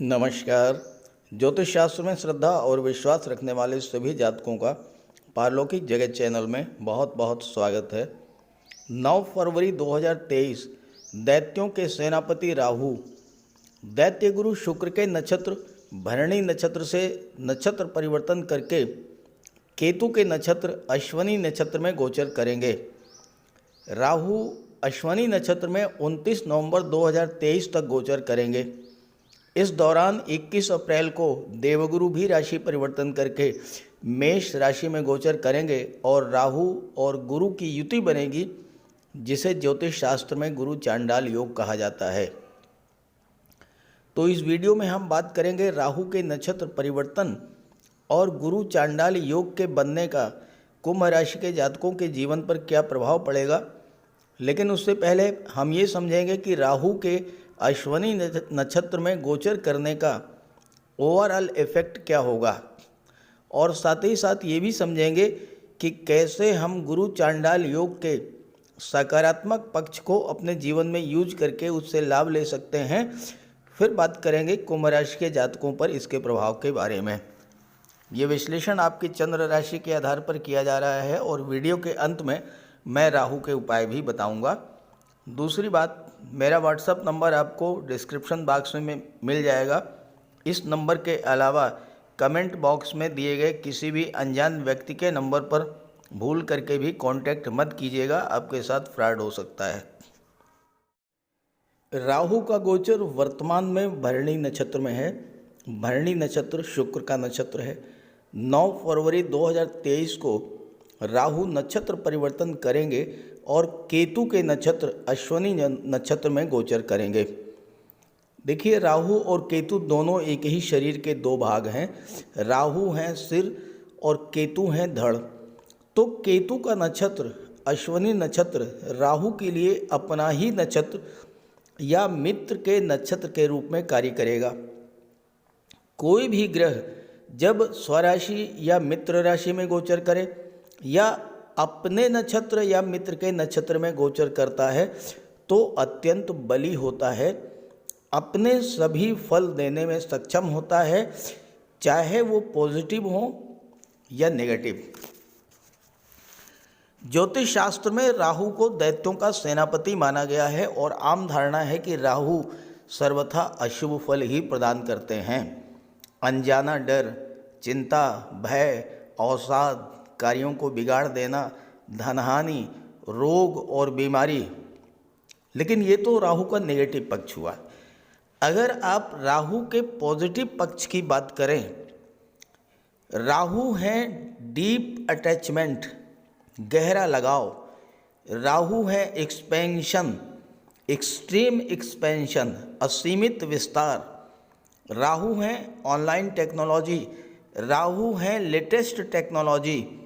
नमस्कार। ज्योतिष शास्त्र में श्रद्धा और विश्वास रखने वाले सभी जातकों का पारलौकिक जगत चैनल में बहुत बहुत स्वागत है। 9 फरवरी 2023 दैत्यों के सेनापति राहु दैत्य गुरु शुक्र के नक्षत्र भरणी नक्षत्र से नक्षत्र परिवर्तन करके केतु के नक्षत्र अश्वनी नक्षत्र में गोचर करेंगे। राहु अश्वनी नक्षत्र में 29 नवंबर 2023 तक गोचर करेंगे। इस दौरान 21 अप्रैल को देवगुरु भी राशि परिवर्तन करके मेष राशि में गोचर करेंगे और राहु और गुरु की युति बनेगी, जिसे ज्योतिष शास्त्र में गुरु चांडाल योग कहा जाता है। तो इस वीडियो में हम बात करेंगे राहु के नक्षत्र परिवर्तन और गुरु चांडाल योग के बनने का कुंभ राशि के जातकों के जीवन पर क्या प्रभाव पड़ेगा। लेकिन उससे पहले हम ये समझेंगे कि राहु के अश्वनी नक्षत्र में गोचर करने का ओवरऑल इफेक्ट क्या होगा, और साथ ही साथ ये भी समझेंगे कि कैसे हम गुरु चांडाल योग के सकारात्मक पक्ष को अपने जीवन में यूज करके उससे लाभ ले सकते हैं। फिर बात करेंगे कुंभ राशि के जातकों पर इसके प्रभाव के बारे में। ये विश्लेषण आपकी चंद्र राशि के आधार पर किया जा रहा है और वीडियो के अंत में मैं राहु के उपाय भी बताऊंगा। दूसरी बात, मेरा व्हाट्सअप नंबर आपको डिस्क्रिप्शन बॉक्स में मिल जाएगा। इस नंबर के अलावा कमेंट बॉक्स में दिए गए किसी भी अनजान व्यक्ति के नंबर पर भूल करके भी कांटेक्ट मत कीजिएगा, आपके साथ फ्रॉड हो सकता है। राहु का गोचर वर्तमान में भरणी नक्षत्र में है। भरणी नक्षत्र शुक्र का नक्षत्र है। 9 फरवरी 2023 को राहु नक्षत्र परिवर्तन करेंगे और केतु के नक्षत्र अश्वनी नक्षत्र में गोचर करेंगे। देखिए, राहु और केतु दोनों एक ही शरीर के दो भाग हैं। राहु हैं सिर और केतु हैं धड़। तो केतु का नक्षत्र अश्वनी नक्षत्र राहु के लिए अपना ही नक्षत्र या मित्र के नक्षत्र के रूप में कार्य करेगा। कोई भी ग्रह जब स्वराशि या मित्र राशि में गोचर करे या अपने नक्षत्र या मित्र के नक्षत्र में गोचर करता है तो अत्यंत बली होता है, अपने सभी फल देने में सक्षम होता है, चाहे वो पॉजिटिव हो या नेगेटिव। ज्योतिष शास्त्र में राहु को दैत्यों का सेनापति माना गया है और आम धारणा है कि राहु सर्वथा अशुभ फल ही प्रदान करते हैं। अनजाना डर, चिंता, भय, अवसाद, कार्यों को बिगाड़ देना, धनहानि, रोग और बीमारी। लेकिन ये तो राहु का नेगेटिव पक्ष हुआ। अगर आप राहु के पॉजिटिव पक्ष की बात करें, राहु है डीप अटैचमेंट, गहरा लगाव। राहु है एक्सपेंशन, एक्सट्रीम एक्सपेंशन, असीमित विस्तार। राहु है ऑनलाइन टेक्नोलॉजी। राहु है लेटेस्ट टेक्नोलॉजी।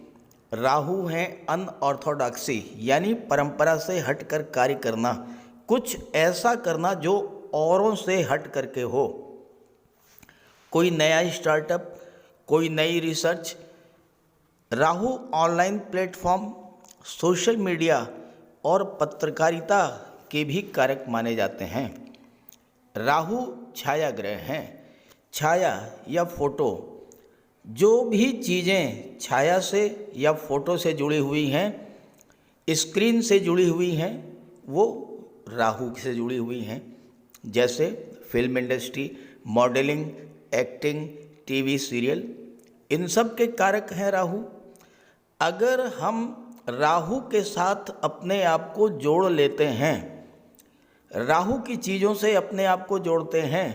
राहु है अनऑर्थोडॉक्सी, यानी परंपरा से हटकर कार्य करना, कुछ ऐसा करना जो औरों से हट करके हो। कोई नया स्टार्टअप, कोई नई research. Rahu online platform, social media और पत्रकारिता के भी कारक माने जाते हैं। राहु छाया ग्रह हैं। छाया या फोटो, जो भी चीज़ें छाया से या फोटो से जुड़ी हुई हैं, स्क्रीन से जुड़ी हुई हैं, वो राहु से जुड़ी हुई हैं। जैसे film industry, modelling, acting, TV serial, इन सब के कारक हैं राहु। अगर हम राहु के साथ अपने आप को जोड़ लेते हैं, राहु की चीज़ों से अपने आप को जोड़ते हैं,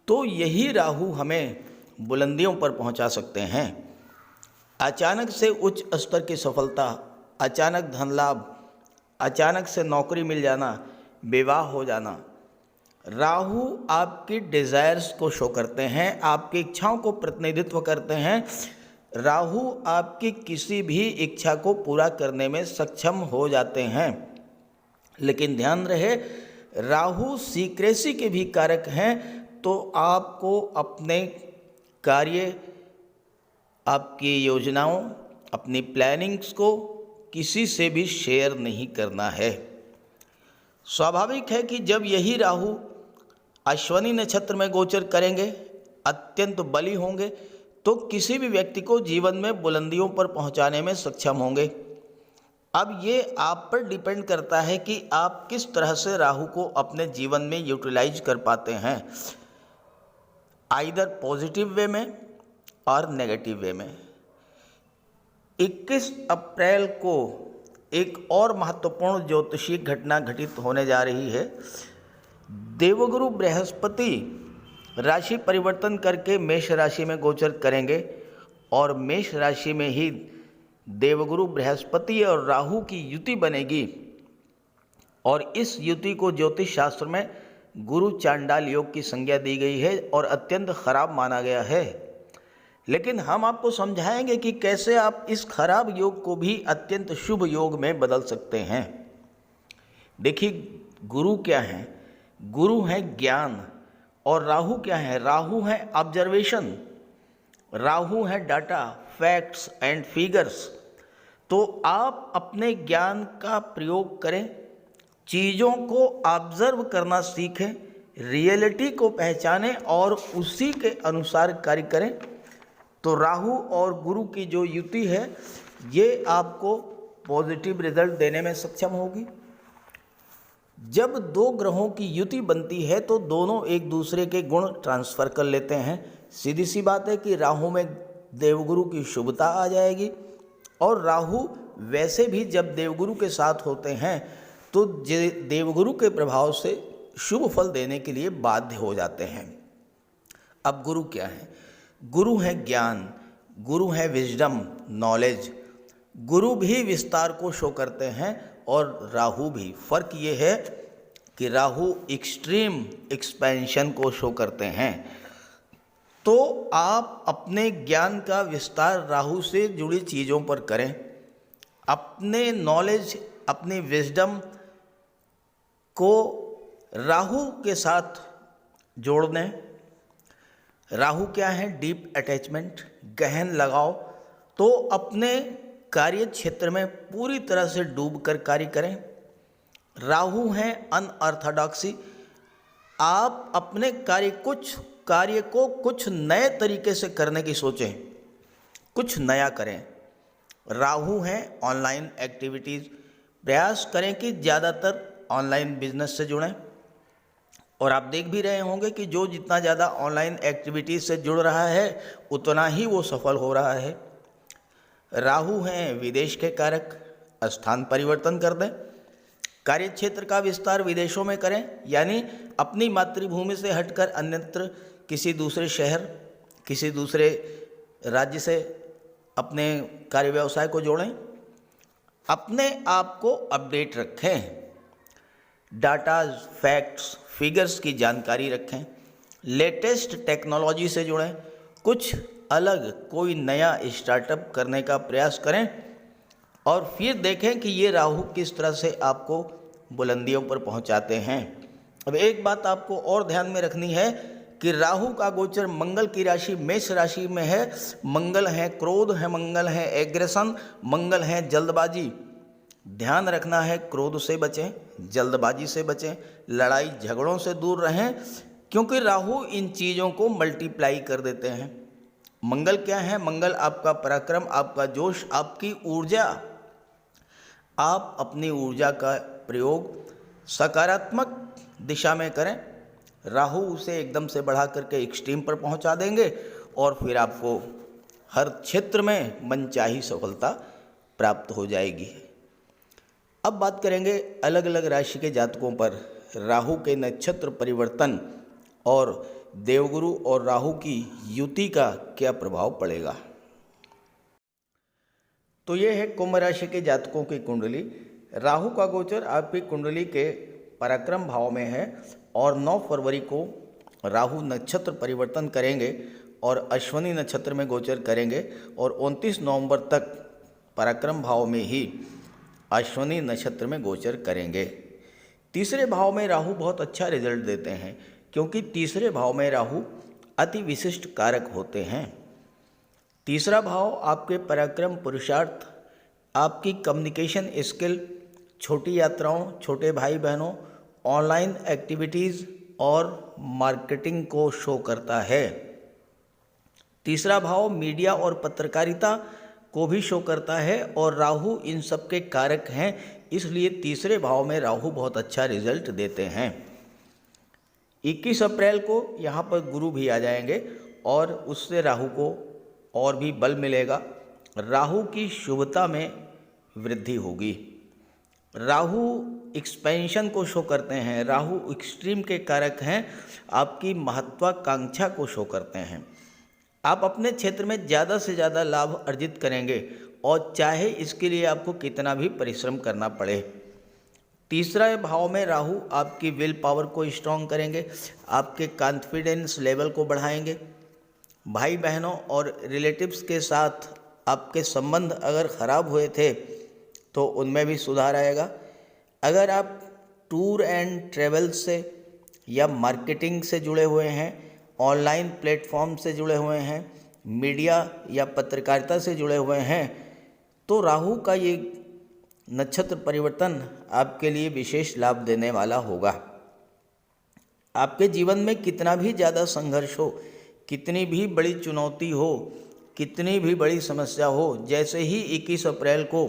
तो यही राहु हमें बुलंदियों पर पहुंचा सकते हैं। अचानक से उच्च स्तर की सफलता, अचानक धन लाभ, अचानक से नौकरी मिल जाना, विवाह हो जाना। राहु आपकी डिज़ायर्स को शो करते हैं, आपकी इच्छाओं को प्रतिनिधित्व करते हैं। राहु आपकी किसी भी इच्छा को पूरा करने में सक्षम हो जाते हैं। लेकिन ध्यान रहे, राहु सीक्रेसी के भी कारक हैं, तो आपको अपने कार्य, आपकी योजनाओं, अपनी प्लानिंग्स को किसी से भी शेयर नहीं करना है। स्वाभाविक है कि जब यही राहु अश्वनी नक्षत्र में गोचर करेंगे, अत्यंत बली होंगे, तो किसी भी व्यक्ति को जीवन में बुलंदियों पर पहुंचाने में सक्षम होंगे। अब ये आप पर डिपेंड करता है कि आप किस तरह से राहु को अपने जीवन में यूटिलाइज कर पाते हैं, आइदर पॉजिटिव वे में और नेगेटिव वे में। 21 अप्रैल को एक और महत्वपूर्ण ज्योतिषीय घटना घटित होने जा रही है। देवगुरु बृहस्पति राशि परिवर्तन करके मेष राशि में गोचर करेंगे और मेष राशि में ही देवगुरु बृहस्पति और राहु की युति बनेगी और इस युति को ज्योतिष शास्त्र में गुरु चांडाल योग की संज्ञा दी गई है और अत्यंत खराब माना गया है। लेकिन हम आपको समझाएंगे कि कैसे आप इस खराब योग को भी अत्यंत शुभ योग में बदल सकते हैं। देखिए, गुरु क्या है? गुरु है ज्ञान और राहु क्या है? राहु है ऑब्जर्वेशन, राहु है डाटा, फैक्ट्स एंड फिगर्स। तो आप अपने ज्ञान का प्रयोग करें, चीज़ों को ऑब्जर्व करना सीखें, रियलिटी को पहचानें और उसी के अनुसार कार्य करें। तो राहु और गुरु की जो युति है ये आपको पॉजिटिव रिजल्ट देने में सक्षम होगी। जब दो ग्रहों की युति बनती है तो दोनों एक दूसरे के गुण ट्रांसफ़र कर लेते हैं। सीधी सी बात है कि राहु में देवगुरु की शुभता आ जाएगी और राहु वैसे भी जब देवगुरु के साथ होते हैं तो देवगुरु के प्रभाव से शुभ फल देने के लिए बाध्य हो जाते हैं। अब गुरु क्या है? गुरु है ज्ञान, गुरु है विजडम, नॉलेज। गुरु भी विस्तार को शो करते हैं और राहु भी। फर्क ये है कि राहु एक्सट्रीम एक्सपेंशन को शो करते हैं। तो आप अपने ज्ञान का विस्तार राहु से जुड़ी चीज़ों पर करें, अपने नॉलेज, अपनी विजडम को राहु के साथ जोड़ दें। राहु क्या है? डीप अटैचमेंट, गहन लगाव। तो अपने कार्य क्षेत्र में पूरी तरह से डूब कर कार्य करें। राहु है अनऑर्थोडॉक्सी, आप अपने कार्य को कुछ नए तरीके से करने की सोचें, कुछ नया करें। राहु है ऑनलाइन एक्टिविटीज़, प्रयास करें कि ज़्यादातर ऑनलाइन बिजनेस से जुड़ें। और आप देख भी रहे होंगे कि जो जितना ज़्यादा ऑनलाइन एक्टिविटीज़ से जुड़ रहा है उतना ही वो सफल हो रहा है। राहु हैं विदेश के कारक, स्थान परिवर्तन कर दें, कार्य क्षेत्र का विस्तार विदेशों में करें, यानी अपनी मातृभूमि से हटकर अन्यत्र किसी दूसरे शहर, किसी दूसरे राज्य से अपने कार्य व्यवसाय को जोड़ें। अपने आप को अपडेट रखें, डाटा, फैक्ट्स, फिगर्स की जानकारी रखें, लेटेस्ट टेक्नोलॉजी से जुड़ें, कुछ अलग कोई नया स्टार्टअप करने का प्रयास करें और फिर देखें कि ये राहु किस तरह से आपको बुलंदियों पर पहुंचाते हैं। अब एक बात आपको और ध्यान में रखनी है कि राहु का गोचर मंगल की राशि मेष राशि में है। मंगल है क्रोध, है मंगल है एग्रेशन, मंगल है जल्दबाजी। ध्यान रखना है, क्रोध से बचें, जल्दबाजी से बचें, लड़ाई झगड़ों से दूर रहें, क्योंकि राहु इन चीज़ों को मल्टीप्लाई कर देते हैं। मंगल क्या है? मंगल आपका पराक्रम, आपका जोश, आपकी ऊर्जा। आप अपनी ऊर्जा का प्रयोग सकारात्मक दिशा में करें, राहु उसे एकदम से बढ़ा करके एक्सट्रीम पर पहुंचा देंगे और फिर आपको हर क्षेत्र में मनचाही सफलता प्राप्त हो जाएगी। अब बात करेंगे अलग अलग राशि के जातकों पर राहु के नक्षत्र परिवर्तन और देवगुरु और राहु की युति का क्या प्रभाव पड़ेगा। तो ये है कुंभ राशि के जातकों की कुंडली। राहु का गोचर आपकी कुंडली के पराक्रम भाव में है और 9 फरवरी को राहु नक्षत्र परिवर्तन करेंगे और अश्वनी नक्षत्र में गोचर करेंगे और 29 नवंबर तक पराक्रम भाव में ही अश्वनी नक्षत्र में गोचर करेंगे। तीसरे भाव में राहु बहुत अच्छा रिजल्ट देते हैं, क्योंकि तीसरे भाव में राहु अति विशिष्ट कारक होते हैं। तीसरा भाव आपके पराक्रम, पुरुषार्थ, आपकी कम्युनिकेशन स्किल, छोटी यात्राओं, छोटे भाई बहनों, ऑनलाइन एक्टिविटीज़ और मार्केटिंग को शो करता है। तीसरा भाव मीडिया और पत्रकारिता को भी शो करता है और राहु इन सब के कारक हैं, इसलिए तीसरे भाव में राहु बहुत अच्छा रिजल्ट देते हैं। 21 अप्रैल को यहाँ पर गुरु भी आ जाएंगे और उससे राहु को और भी बल मिलेगा। राहु की शुभता में वृद्धि होगी। राहु एक्सपेंशन को शो करते हैं, राहु एक्सट्रीम के कारक हैं, आपकी महत्वाकांक्षा को शो करते हैं। आप अपने क्षेत्र में ज़्यादा से ज़्यादा लाभ अर्जित करेंगे और चाहे इसके लिए आपको कितना भी परिश्रम करना पड़े। तीसरा भाव में राहु आपकी विल पावर को स्ट्रॉन्ग करेंगे, आपके कॉन्फिडेंस लेवल को बढ़ाएंगे। भाई बहनों और रिलेटिव्स के साथ आपके संबंध अगर ख़राब हुए थे तो उनमें भी सुधार आएगा। अगर आप टूर एंड ट्रैवल से या मार्केटिंग से जुड़े हुए हैं, ऑनलाइन प्लेटफॉर्म से जुड़े हुए हैं, मीडिया या पत्रकारिता से जुड़े हुए हैं, तो राहु का ये नक्षत्र परिवर्तन आपके लिए विशेष लाभ देने वाला होगा। आपके जीवन में कितना भी ज़्यादा संघर्ष हो, कितनी भी बड़ी चुनौती हो, कितनी भी बड़ी समस्या हो, जैसे ही 21 अप्रैल को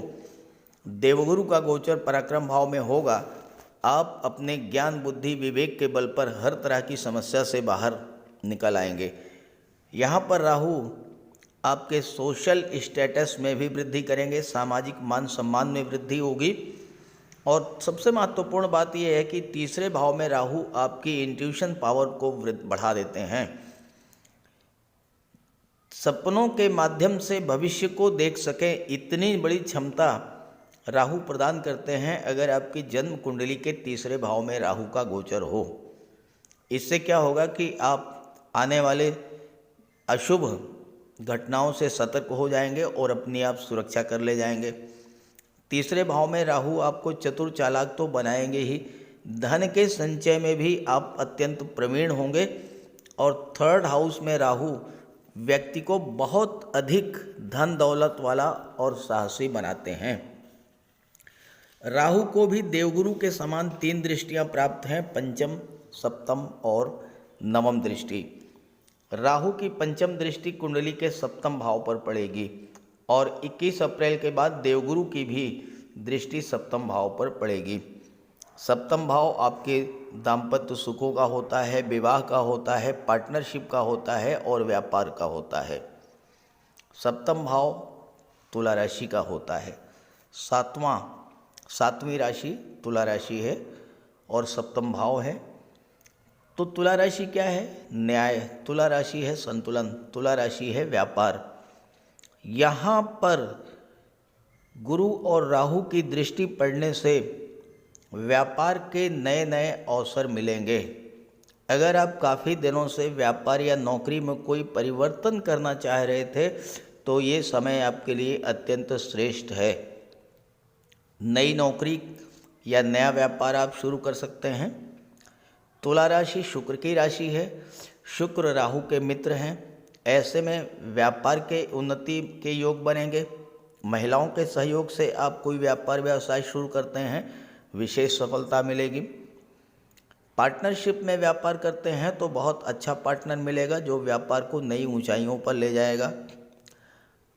देवगुरु का गोचर पराक्रम भाव में होगा, आप अपने ज्ञान बुद्धि विवेक के बल पर हर तरह की समस्या से बाहर निकल आएंगे। यहाँ पर राहु आपके सोशल स्टेटस में भी वृद्धि करेंगे, सामाजिक मान सम्मान में वृद्धि होगी। और सबसे महत्वपूर्ण बात यह है कि तीसरे भाव में राहु आपकी इंट्यूशन पावर को बढ़ा देते हैं। सपनों के माध्यम से भविष्य को देख सकें, इतनी बड़ी क्षमता राहु प्रदान करते हैं अगर आपकी जन्म कुंडली के तीसरे भाव में राहु का गोचर हो। इससे क्या होगा कि आप आने वाले अशुभ घटनाओं से सतर्क हो जाएंगे और अपनी आप सुरक्षा कर ले जाएंगे। तीसरे भाव में राहु आपको चतुर चालाक तो बनाएंगे ही, धन के संचय में भी आप अत्यंत प्रवीण होंगे। और थर्ड हाउस में राहु व्यक्ति को बहुत अधिक धन दौलत वाला और साहसी बनाते हैं। राहु को भी देवगुरु के समान 3 दृष्टियां प्राप्त हैं, पंचम, सप्तम और नवम दृष्टि। राहु की पंचम दृष्टि कुंडली के सप्तम भाव पर पड़ेगी और 21 अप्रैल के बाद देवगुरु की भी दृष्टि सप्तम भाव पर पड़ेगी। सप्तम भाव आपके दाम्पत्य सुखों का होता है, विवाह का होता है, पार्टनरशिप का होता है और व्यापार का होता है। सप्तम भाव तुला राशि का होता है। सातवीं राशि तुला राशि है और सप्तम भाव है। तो तुला राशि क्या है? न्याय। तुला राशि है संतुलन। तुला राशि है व्यापार। यहाँ पर गुरु और राहु की दृष्टि पड़ने से व्यापार के नए नए अवसर मिलेंगे। अगर आप काफ़ी दिनों से व्यापार या नौकरी में कोई परिवर्तन करना चाह रहे थे तो ये समय आपके लिए अत्यंत श्रेष्ठ है। नई नौकरी या नया व्यापार आप शुरू कर सकते हैं। तुला राशि शुक्र की राशि है। शुक्र राहु के मित्र हैं। ऐसे में व्यापार के उन्नति के योग बनेंगे। महिलाओं के सहयोग से आप कोई व्यापार व्यवसाय शुरू करते हैं, विशेष सफलता मिलेगी। पार्टनरशिप में व्यापार करते हैं तो बहुत अच्छा पार्टनर मिलेगा जो व्यापार को नई ऊंचाइयों पर ले जाएगा।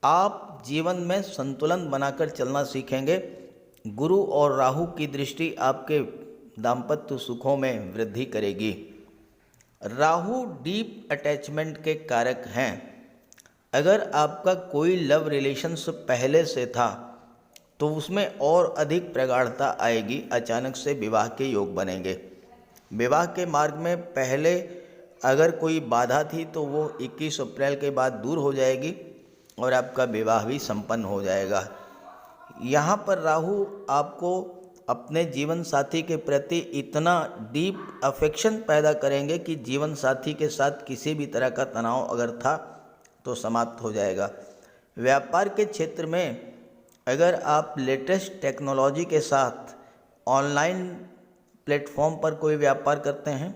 आप जीवन में संतुलन बनाकर चलना सीखेंगे। गुरु और राहु की दृष्टि आपके दाम्पत्य सुखों में वृद्धि करेगी। राहु डीप अटैचमेंट के कारक हैं। अगर आपका कोई लव रिलेशनशिप पहले से था तो उसमें और अधिक प्रगाढ़ता आएगी। अचानक से विवाह के योग बनेंगे। विवाह के मार्ग में पहले अगर कोई बाधा थी तो वो 21 अप्रैल के बाद दूर हो जाएगी और आपका विवाह भी संपन्न हो जाएगा। यहाँ पर राहु आपको अपने जीवन साथी के प्रति इतना डीप अफेक्शन पैदा करेंगे कि जीवन साथी के साथ किसी भी तरह का तनाव अगर था तो समाप्त हो जाएगा। व्यापार के क्षेत्र में अगर आप लेटेस्ट टेक्नोलॉजी के साथ ऑनलाइन प्लेटफॉर्म पर कोई व्यापार करते हैं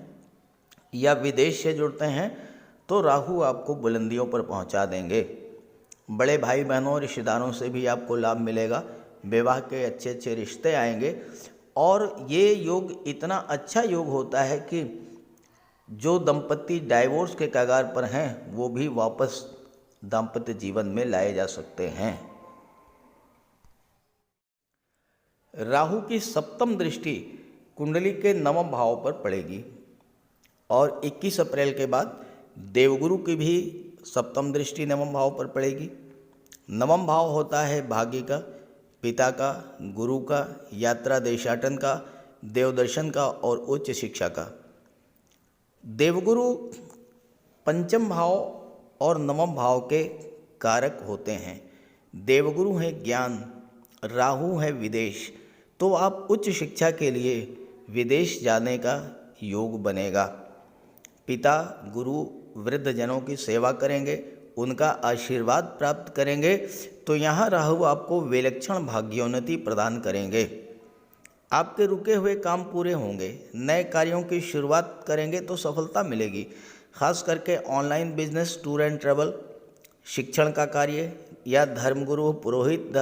या विदेश से जुड़ते हैं तो राहु आपको बुलंदियों पर पहुंचा देंगे। बड़े भाई बहनों और रिश्तेदारों से भी आपको लाभ मिलेगा। विवाह के अच्छे अच्छे रिश्ते आएंगे और ये योग इतना अच्छा योग होता है कि जो दंपति डाइवोर्स के कगार पर हैं वो भी वापस दाम्पत्य जीवन में लाए जा सकते हैं। राहु की सप्तम दृष्टि कुंडली के नवम भाव पर पड़ेगी और 21 अप्रैल के बाद देवगुरु की भी सप्तम दृष्टि नवम भाव पर पड़ेगी। नवम भाव होता है भाग्य का, पिता का, गुरु का, यात्रा देशाटन का, देवदर्शन का और उच्च शिक्षा का। देवगुरु पंचम भाव और नवम भाव के कारक होते हैं। देवगुरु है ज्ञान, राहु है विदेश, तो आप उच्च शिक्षा के लिए विदेश जाने का योग बनेगा। पिता गुरु वृद्धजनों की सेवा करेंगे, उनका आशीर्वाद प्राप्त करेंगे, तो यहाँ राहु आपको विलक्षण भाग्योन्नति प्रदान करेंगे। आपके रुके हुए काम पूरे होंगे, नए कार्यों की शुरुआत करेंगे तो सफलता मिलेगी। खास करके online business, tour and travel, शिक्षण का कार्य या धर्मगुरु, पुरोहित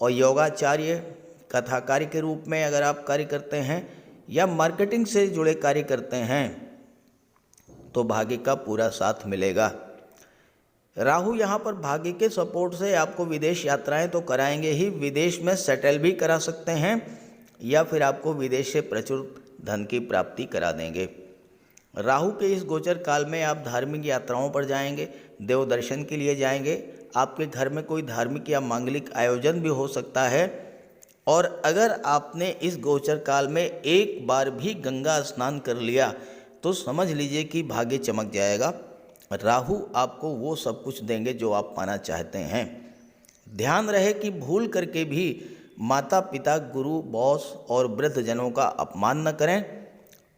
और योगाचार्य, कथाकारी के रूप में अगर आप कार्य करते हैं या मार्केटिंग से जुड़े कार्य करते हैं तो भाग्य का पूरा साथ मिलेगा। राहु यहाँ पर भाग्य के सपोर्ट से आपको विदेश यात्राएं तो कराएंगे ही, विदेश में सेटल भी करा सकते हैं या फिर आपको विदेश से प्रचुर धन की प्राप्ति करा देंगे। राहु के इस गोचर काल में आप धार्मिक यात्राओं पर जाएंगे, देव दर्शन के लिए जाएंगे। आपके घर में कोई धार्मिक या मांगलिक आयोजन भी हो सकता है। और अगर आपने इस गोचर काल में एक बार भी गंगा स्नान कर लिया तो समझ लीजिए कि भाग्य चमक जाएगा। राहु आपको वो सब कुछ देंगे जो आप पाना चाहते हैं। ध्यान रहे कि भूल करके भी माता पिता, गुरु, बॉस और वृद्धजनों का अपमान न करें,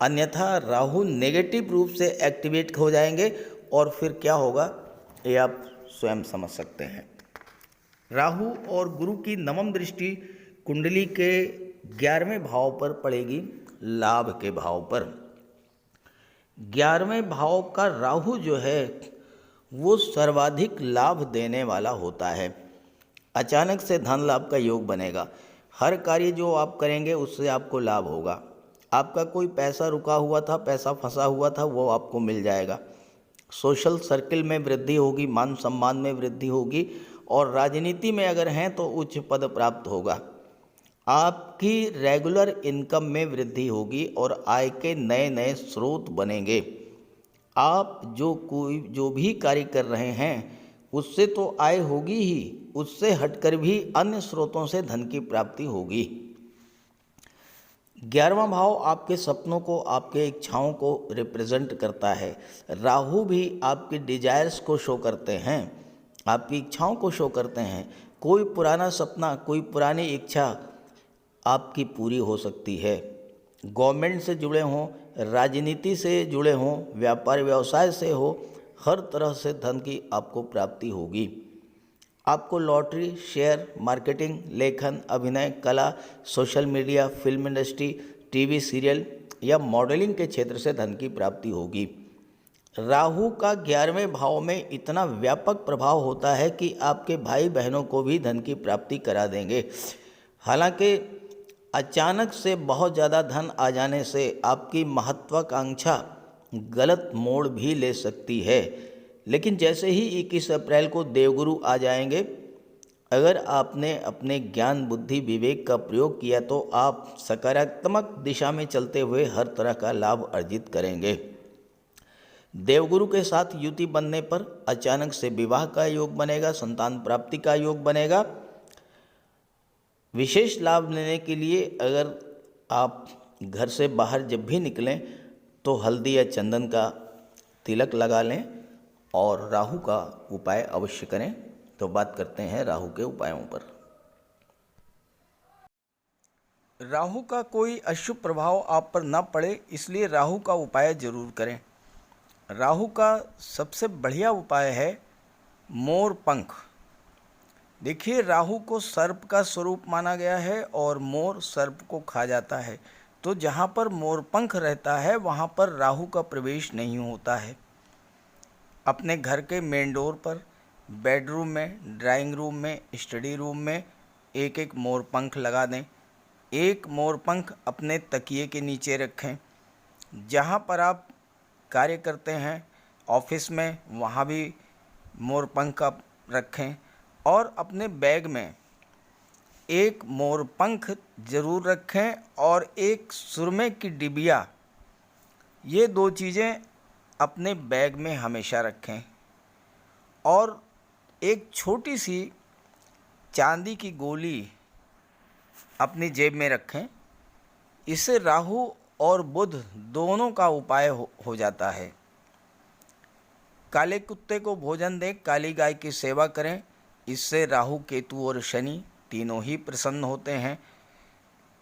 अन्यथा राहु नेगेटिव रूप से एक्टिवेट हो जाएंगे और फिर क्या होगा ये आप स्वयं समझ सकते हैं। राहु और गुरु की नवम दृष्टि कुंडली के 11वें भाव पर पड़ेगी, लाभ के भाव पर। 11वें भाव का राहु जो है वो सर्वाधिक लाभ देने वाला होता है। अचानक से धन लाभ का योग बनेगा। हर कार्य जो आप करेंगे उससे आपको लाभ होगा। आपका कोई पैसा रुका हुआ था, पैसा फंसा हुआ था, वो आपको मिल जाएगा। सोशल सर्किल में वृद्धि होगी, मान सम्मान में वृद्धि होगी और राजनीति में अगर हैं तो उच्च पद प्राप्त होगा। आपकी रेगुलर इनकम में वृद्धि होगी और आय के नए नए स्रोत बनेंगे। आप जो भी कार्य कर रहे हैं उससे तो आय होगी ही, उससे हटकर भी अन्य स्रोतों से धन की प्राप्ति होगी। 11वां भाव आपके सपनों को, आपके इच्छाओं को रिप्रेजेंट करता है। राहु भी आपकी डिजायर्स को शो करते हैं, आपकी इच्छाओं को शो करते हैं। कोई पुराना सपना, कोई पुरानी इच्छा आपकी पूरी हो सकती है। गवर्नमेंट से जुड़े हों, राजनीति से जुड़े हों, व्यापार व्यवसाय से हो, हर तरह से धन की आपको प्राप्ति होगी। आपको लॉटरी, शेयर मार्केटिंग, लेखन, अभिनय, कला, social media, film industry, TV serial या मॉडलिंग के क्षेत्र से धन की प्राप्ति होगी। राहु का 11वें भाव में इतना व्यापक प्रभाव होता है कि आपके भाई बहनों को भी धन की प्राप्ति करा देंगे। हालांकि अचानक से बहुत ज़्यादा धन आ जाने से आपकी महत्वाकांक्षा गलत मोड़ भी ले सकती है, लेकिन जैसे ही 21 अप्रैल को देवगुरु आ जाएंगे, अगर आपने अपने ज्ञान, बुद्धि, विवेक का प्रयोग किया तो आप सकारात्मक दिशा में चलते हुए हर तरह का लाभ अर्जित करेंगे। देवगुरु के साथ युति बनने पर अचानक से विवाह का योग बनेगा, संतान प्राप्ति का योग बनेगा। विशेष लाभ लेने के लिए अगर आप घर से बाहर जब भी निकलें तो हल्दी या चंदन का तिलक लगा लें और राहु का उपाय अवश्य करें। तो बात करते हैं राहु के उपायों पर। राहु का कोई अशुभ प्रभाव आप पर न पड़े, इसलिए राहु का उपाय जरूर करें। राहु का सबसे बढ़िया उपाय है मोर पंख। देखिए, राहु को सर्प का स्वरूप माना गया है और मोर सर्प को खा जाता है, तो जहाँ पर मोर पंख रहता है वहाँ पर राहु का प्रवेश नहीं होता है। अपने घर के मेन डोर पर, बेडरूम में, ड्राइंग रूम में, स्टडी रूम में एक एक मोर पंख लगा दें। एक मोर पंख अपने तकिए के नीचे रखें। जहाँ पर आप कार्य करते हैं ऑफिस में, वहाँ भी मोर पंख आप रखें। और अपने बैग में एक मोर पंख ज़रूर रखें और एक सुरमे की डिबिया, ये 2 चीज़ें अपने बैग में हमेशा रखें। और एक छोटी सी चांदी की गोली अपनी जेब में रखें। इससे राहु और बुध दोनों का उपाय हो जाता है। काले कुत्ते को भोजन दें, काली गाय की सेवा करें, इससे राहु केतु और शनि तीनों ही प्रसन्न होते हैं।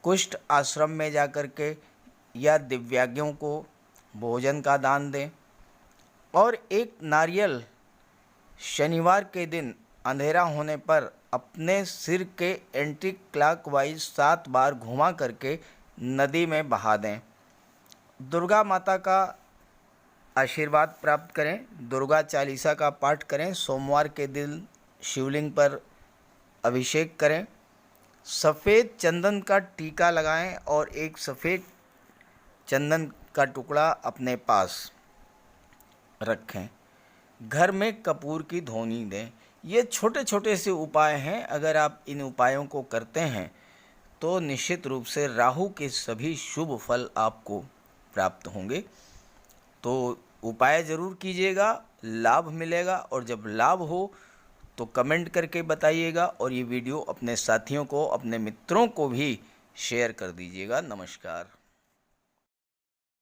कुष्ठ आश्रम में जाकर के या दिव्यांगों को भोजन का दान दें। और एक नारियल शनिवार के दिन अंधेरा होने पर अपने सिर के एंटी क्लॉकवाइज 7 बार घुमा करके नदी में बहा दें। दुर्गा माता का आशीर्वाद प्राप्त करें, दुर्गा चालीसा का पाठ करें, सोमवार के दिन शिवलिंग पर अभिषेक करें, सफ़ेद चंदन का टीका लगाएं और एक सफ़ेद चंदन का टुकड़ा अपने पास रखें। घर में कपूर की धूनी दें। ये छोटे छोटे से उपाय हैं। अगर आप इन उपायों को करते हैं तो निश्चित रूप से राहु के सभी शुभ फल आपको प्राप्त होंगे। तो उपाय ज़रूर कीजिएगा, लाभ मिलेगा। और जब लाभ हो तो कमेंट करके बताइएगा और ये वीडियो अपने साथियों को, अपने मित्रों को भी शेयर कर दीजिएगा। नमस्कार।